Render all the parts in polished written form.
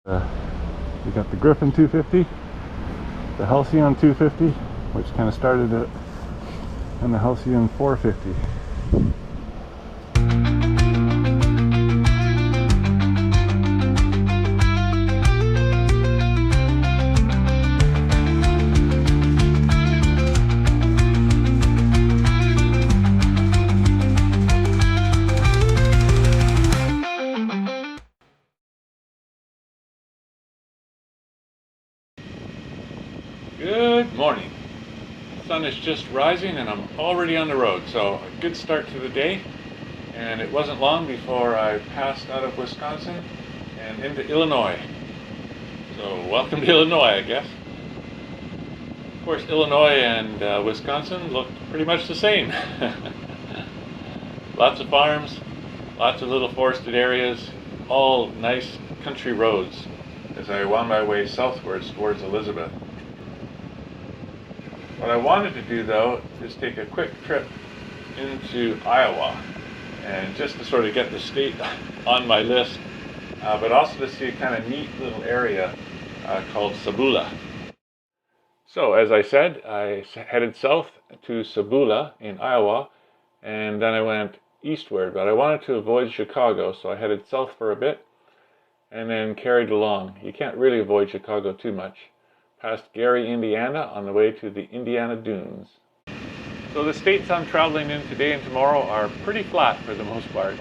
We got the Gryffin 250, the Halcyon 250, which kind of started it, and the Halcyon 450. Good morning. The sun is just rising and I'm already on the road, so a good start to the day. And it wasn't long before I passed out of Wisconsin and into Illinois. So welcome to Illinois, I guess. Of course, Illinois and Wisconsin look pretty much the same. Lots of farms, lots of little forested areas, all nice country roads as I wound my way southwards towards Elizabeth. What I wanted to do, though, is take a quick trip into Iowa, and just to sort of get the state on my list, but also to see a kind of neat little area called Sabula. So, as I said, I headed south to Sabula in Iowa, and then I went eastward, but I wanted to avoid Chicago, so I headed south for a bit, and then carried along. You can't really avoid Chicago too much. Past Gary, Indiana, on the way to the Indiana Dunes. So the states I'm traveling in today and tomorrow are pretty flat for the most part.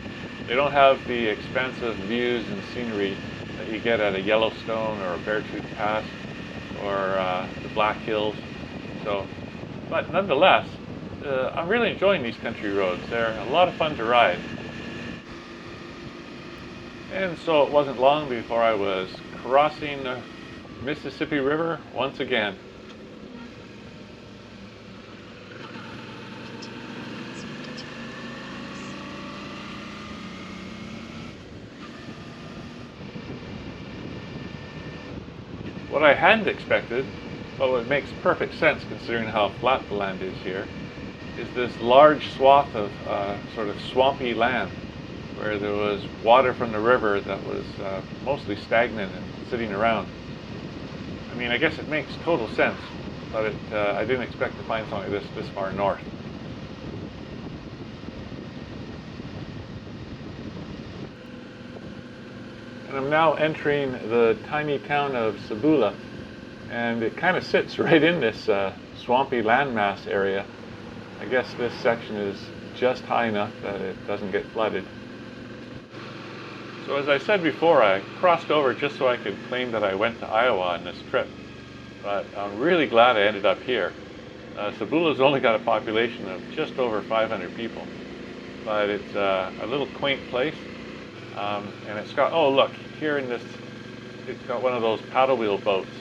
They don't have the expansive views and scenery that you get at a Yellowstone or a Beartooth Pass or the Black Hills. But nonetheless, I'm really enjoying these country roads. They're a lot of fun to ride. And so it wasn't long before I was crossing the Mississippi River once again. What I hadn't expected, but what makes perfect sense considering how flat the land is here, is this large swath of sort of swampy land where there was water from the river that was mostly stagnant and sitting around. I mean, I guess it makes total sense, but I didn't expect to find something like this far north. And I'm now entering the tiny town of Sabula, and it kind of sits right in this swampy landmass area. I guess this section is just high enough that it doesn't get flooded. So as I said before, I crossed over just so I could claim that I went to Iowa on this trip. But I'm really glad I ended up here. Sabula's only got a population of just over 500 people. But it's a little quaint place. And it's got, oh look, here in this, it's got one of those paddle wheel boats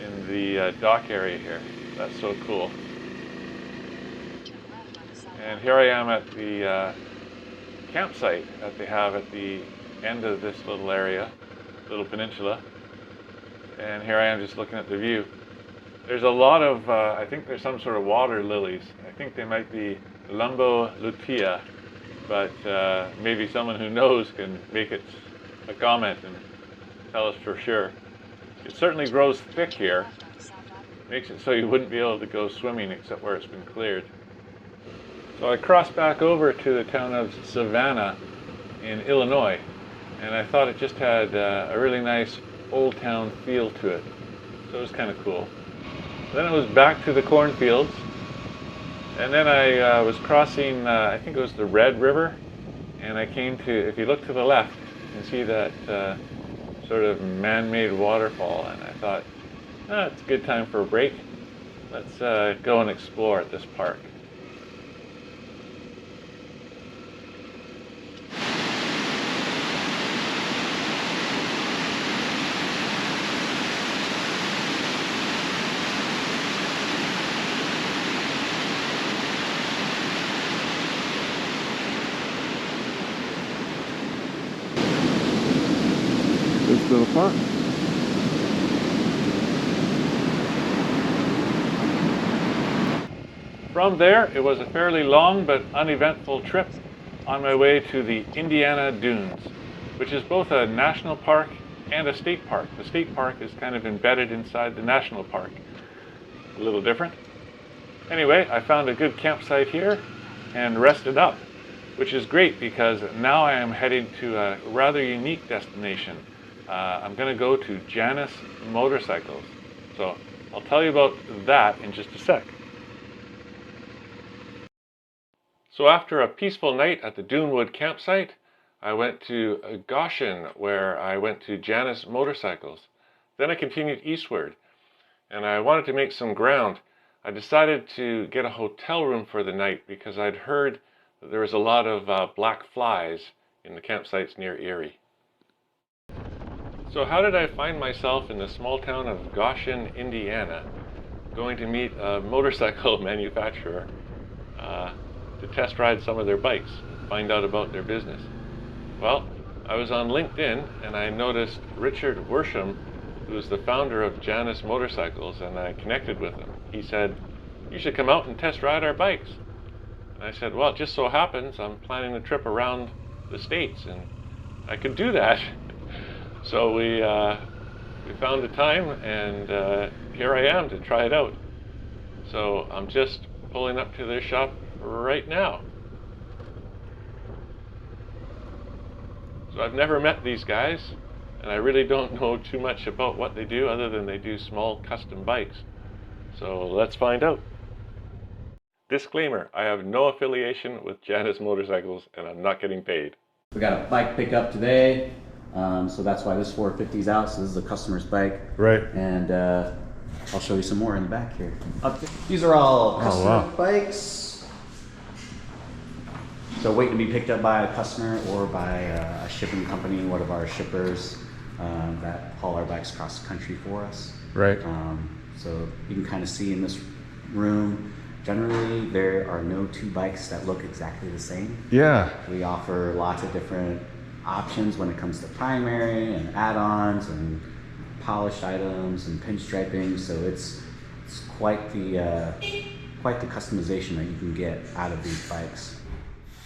in the dock area here. That's so cool. And here I am at the campsite that they have at the end of this little area, little peninsula. And here I am just looking at the view. There's a lot of, I think there's some sort of water lilies. I think they might be Lumbo lutea, but maybe someone who knows can make it a comment and tell us for sure. It certainly grows thick here. Makes it so you wouldn't be able to go swimming except where it's been cleared. So I crossed back over to the town of Savanna in Illinois, and I thought it just had a really nice old town feel to it. So it was kind of cool. Then it was back to the cornfields, and then I was crossing, I think it was the Red River, and I came to, if you look to the left, you can see that sort of man-made waterfall, and I thought, it's a good time for a break. Let's go and explore at this park. This little park. From there, it was a fairly long but uneventful trip on my way to the Indiana Dunes, which is both a national park and a state park. The state park is kind of embedded inside the national park. A little different. Anyway, I found a good campsite here and rested up, which is great because now I am heading to a rather unique destination. I'm going to go to Janus Motorcycles. So I'll tell you about that in just a sec. So after a peaceful night at the Dunewood campsite, I went to Goshen, where I went to Janus Motorcycles. Then I continued eastward, and I wanted to make some ground. I decided to get a hotel room for the night because I'd heard that there was a lot of black flies in the campsites near Erie. So how did I find myself in the small town of Goshen, Indiana, going to meet a motorcycle manufacturer to test ride some of their bikes, find out about their business? Well, I was on LinkedIn and I noticed Richard Worsham, who is the founder of Janus Motorcycles, and I connected with him. He said, "You should come out and test ride our bikes." And I said, "Well, it just so happens I'm planning a trip around the States and I could do that." So we found a time, and here I am to try it out. So I'm just pulling up to their shop right now. So I've never met these guys, and I really don't know too much about what they do other than they do small custom bikes. So let's find out. Disclaimer, I have no affiliation with Janus Motorcycles and I'm not getting paid. We got a bike pickup today, so that's why this 450 is out. So this is a customer's bike. Right. And I'll show you some more in the back here. These are all customer bikes. So waiting to be picked up by a customer or by a shipping company, one of our shippers that haul our bikes across the country for us. Right. So you can kind of see in this room, generally there are no two bikes that look exactly the same. Yeah. We offer lots of different options when it comes to primary and add-ons and polished items and pinstriping. So it's quite the customization that you can get out of these bikes.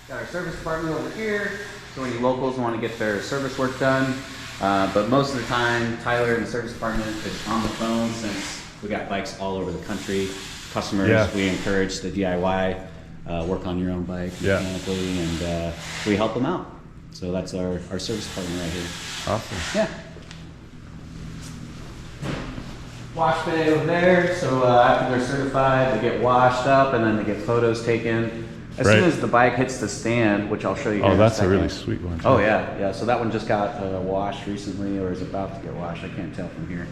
Got our service department over here, so any locals want to get their service work done. But most of the time, Tyler and the service department is on the phone since we got bikes all over the country. Customers, we encourage the DIY, work on your own bike mechanically, and we help them out. So that's our service department right here. Awesome. Yeah. Wash bay over there, so after they're certified, they get washed up and then they get photos taken. As soon as the bike hits the stand, which I'll show you here in a that's second. a really sweet one too. Oh yeah. So that one just got washed recently, or is about to get washed. I can't tell from here.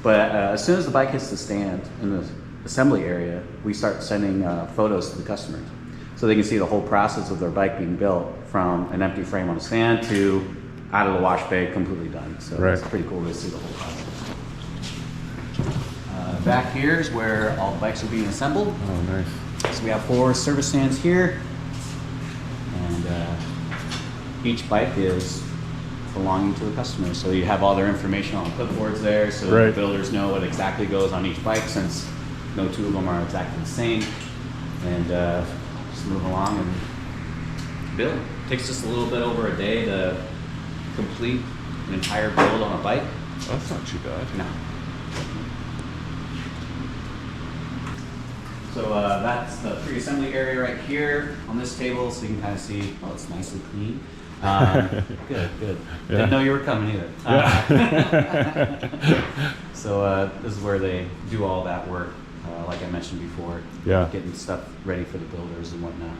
But as soon as the bike hits the stand in the assembly area, we start sending photos to the customers, so they can see the whole process of their bike being built, from an empty frame on a stand to out of the wash bay, completely done. So it's pretty cool to see the whole process. Back here is where all the bikes are being assembled. Oh, nice. So we have 4 service stands here, and each bike is belonging to the customer. So you have all their information on the clipboards there, so the builders know what exactly goes on each bike, since no two of them are exactly the same. And just move along and build. It takes just a little bit over a day to complete an entire build on a bike. That's not too bad. No. So that's the pre-assembly area right here on this table, so you can kind of see, oh, it's nicely clean. Good. Yeah. Didn't know you were coming either. So this is where they do all that work, like I mentioned before. Yeah. Getting stuff ready for the builders and whatnot.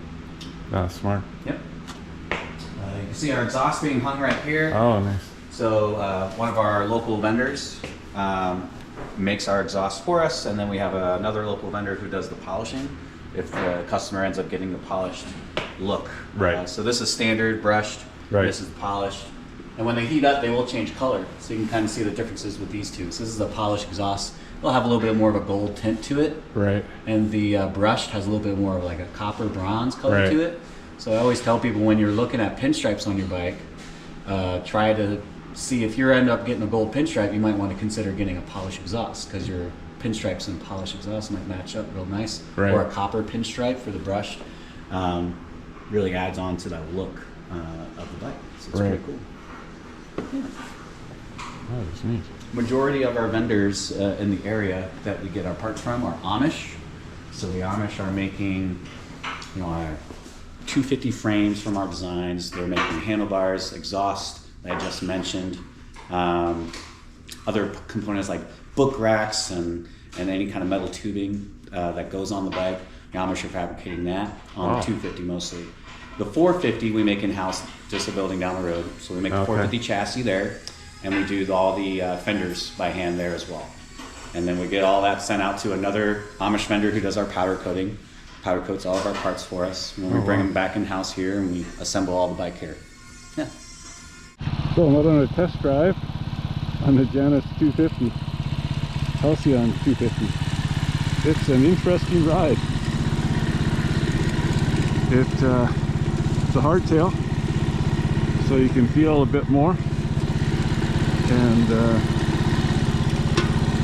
That's smart. Yep. You can see our exhaust being hung right here. Oh, nice. So one of our local vendors makes our exhaust for us, and then we have another local vendor who does the polishing if the customer ends up getting the polished look. Right. So this is standard brushed. Right. This is polished. And when they heat up, they will change color. So you can kind of see the differences with these two. So this is a polished exhaust. It'll have a little bit more of a gold tint to it. Right. And the brushed has a little bit more of like a copper bronze color to it. So I always tell people, when you're looking at pinstripes on your bike, try to see if you end up getting a gold pinstripe, you might want to consider getting a polished exhaust, because your pinstripes and polished exhaust might match up real nice. Right. Or a copper pinstripe for the brush really adds on to that look of the bike. So it's pretty cool. Oh, that's neat. Majority of our vendors in the area that we get our parts from are Amish. So the Amish are making, you know, our 250 frames from our designs. They're making handlebars, exhaust that I just mentioned, other components like book racks and any kind of metal tubing that goes on the bike. The Amish are fabricating that on the 250 mostly. The 450 we make in-house, just a building down the road. So we make the 450 chassis there, and we do all the fenders by hand there as well. And then we get all that sent out to another Amish vendor who does our powder coating. Powder coats all of our parts for us. And then we bring them back in-house here and we assemble all the bike here. Yeah. So I'm out on a test drive on the Janus 250, Halcyon 250. It's an interesting ride. It's a hardtail, so you can feel a bit more. And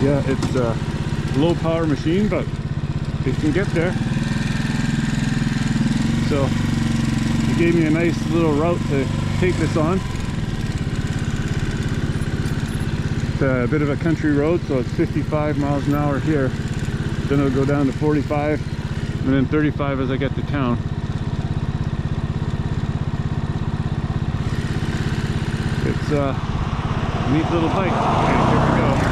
yeah, it's a low power machine, but it can get there. So it gave me a nice little route to take this on. It's a bit of a country road, so it's 55 miles an hour here. Then it'll go down to 45 and then 35 as I get to town. It's a neat little bike. Okay, here we go.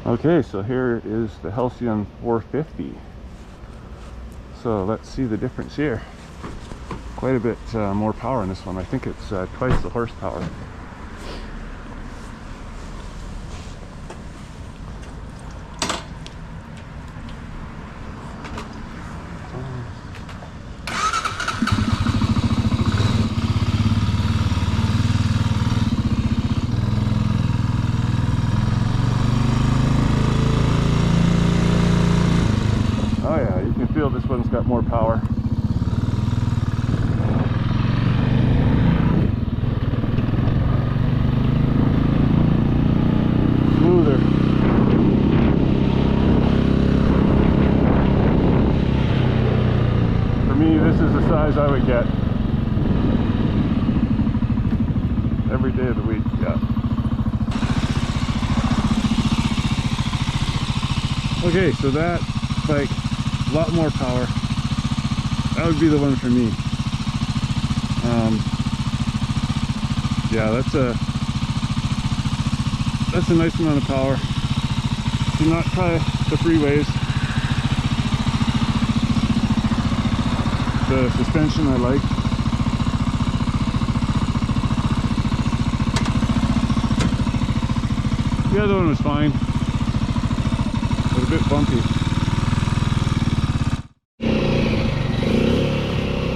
Okay, so here is the Halcyon 450. So let's see the difference here. Quite a bit more power in this one. I think it's twice the horsepower. This one's got more power. Smoother. For me, this is the size I would get every day of the week. Yeah. Okay, so that bike, a lot more power. That would be the one for me. Yeah, that's a nice amount of power. Do not try the freeways. The suspension I like. The other one was fine, but a bit bumpy.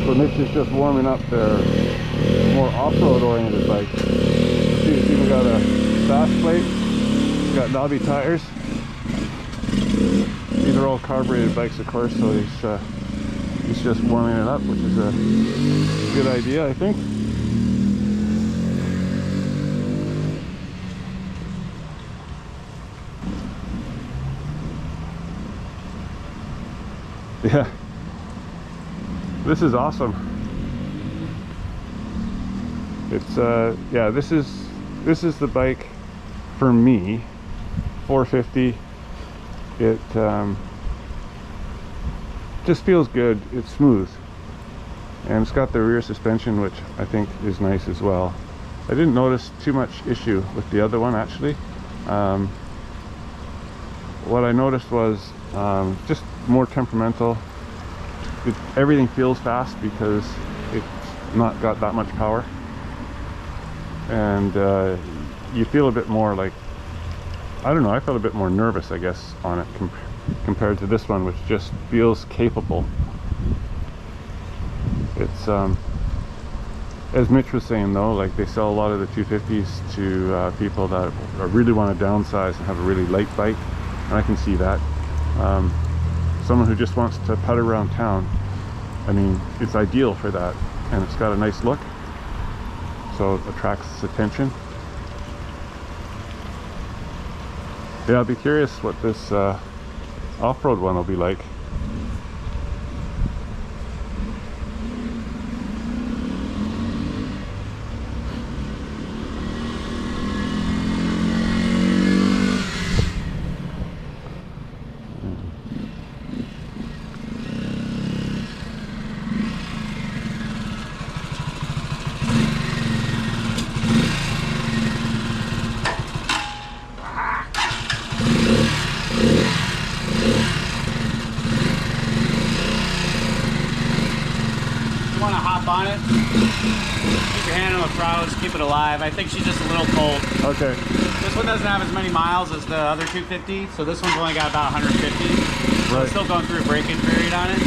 So Mitch is just warming up their more off-road oriented bike. See, it's even got a fast plate. It's got knobby tires. These are all carbureted bikes, of course, so he's just warming it up, which is a good idea, I think. Yeah. This is awesome. It's yeah, this is the bike for me. 450. It just feels good. It's smooth, and it's got the rear suspension, which I think is nice as well. I didn't notice too much issue with the other one actually. What I noticed was just more temperamental. Everything feels fast because it's not got that much power, and you feel a bit more like, I don't know, I felt a bit more nervous, I guess, on it compared to this one, which just feels capable. It's as Mitch was saying though, like they sell a lot of the 250s to people that really want to downsize and have a really light bike, and I can see that. Someone who just wants to putt around town, I mean, it's ideal for that, and it's got a nice look, so it attracts attention. Yeah, I'll be curious what this off-road one will be like. On it. Keep your hand on the throttles, keep it alive. I think she's just a little cold. Okay. This one doesn't have as many miles as the other 250, so this one's only got about 150. So Right. it's still going through a break-in period on it.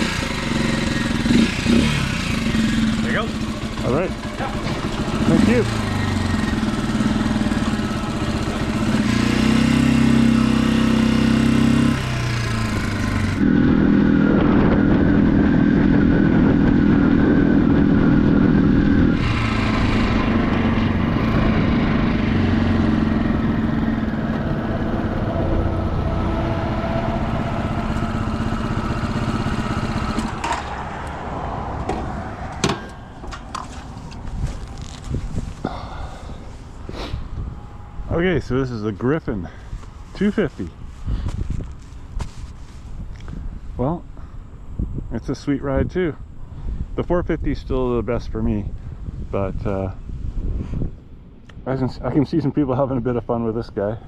There you go. All right. Yeah. Thank you. Okay, so this is a Gryffin 250. Well, it's a sweet ride too. The 450 is still the best for me, but I can see some people having a bit of fun with this guy.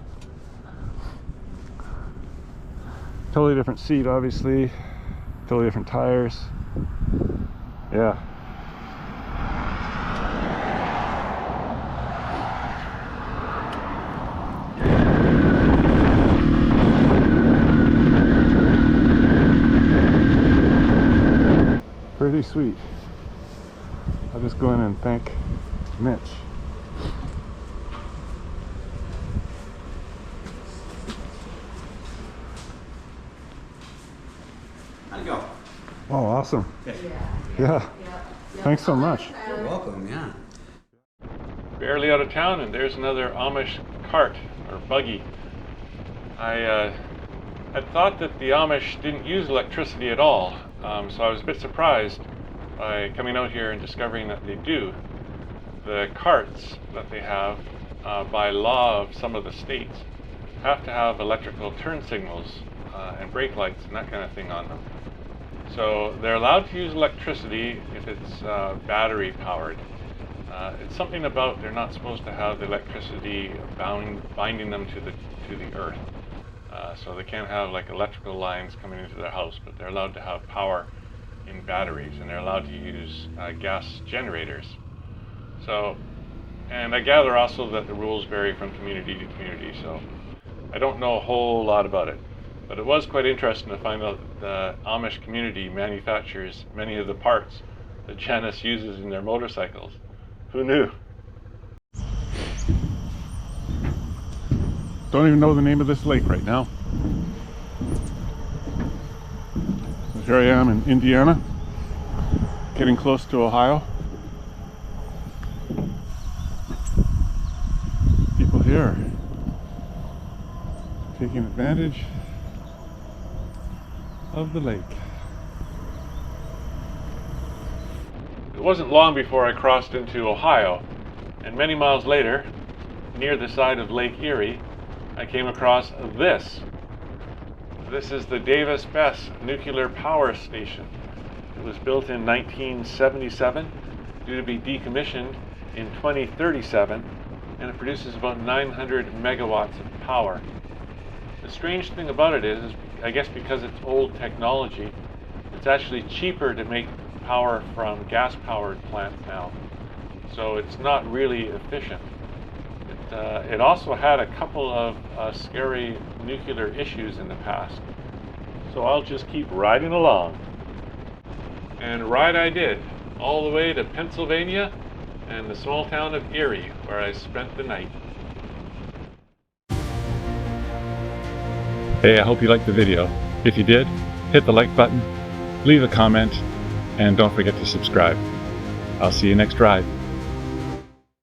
Totally different seat, obviously. Totally different tires. Yeah. Pretty sweet. I'll just go in and thank Mitch. How'd it go? Oh, awesome. Yeah. Yeah. Thanks so much. You're welcome, yeah. Barely out of town, and there's another Amish cart or buggy. I had thought that the Amish didn't use electricity at all, so I was a bit surprised by coming out here and discovering that they do. The carts that they have, by law of some of the states, have to have electrical turn signals and brake lights and that kind of thing on them. So they're allowed to use electricity if it's battery powered. It's something about they're not supposed to have the electricity binding them to the earth. So they can't have like electrical lines coming into their house, but they're allowed to have power in batteries, and they're allowed to use gas generators. So, and I gather also that the rules vary from community to community, so I don't know a whole lot about it. But it was quite interesting to find out that the Amish community manufactures many of the parts that Janus uses in their motorcycles. Who knew? Don't even know the name of this lake right now. So here I am in Indiana, getting close to Ohio. People here taking advantage of the lake. It wasn't long before I crossed into Ohio, and many miles later, near the side of Lake Erie, I came across this. This is the Besse nuclear power station. It was built in 1977, due to be decommissioned in 2037, and it produces about 900 megawatts of power. The strange thing about it is I guess because it's old technology, it's actually cheaper to make power from gas-powered plants now. So it's not really efficient. It also had a couple of scary nuclear issues in the past. So I'll just keep riding along. And ride I did, all the way to Pennsylvania and the small town of Erie, where I spent the night. Hey, I hope you liked the video. If you did, hit the like button, leave a comment, and don't forget to subscribe. I'll see you next ride.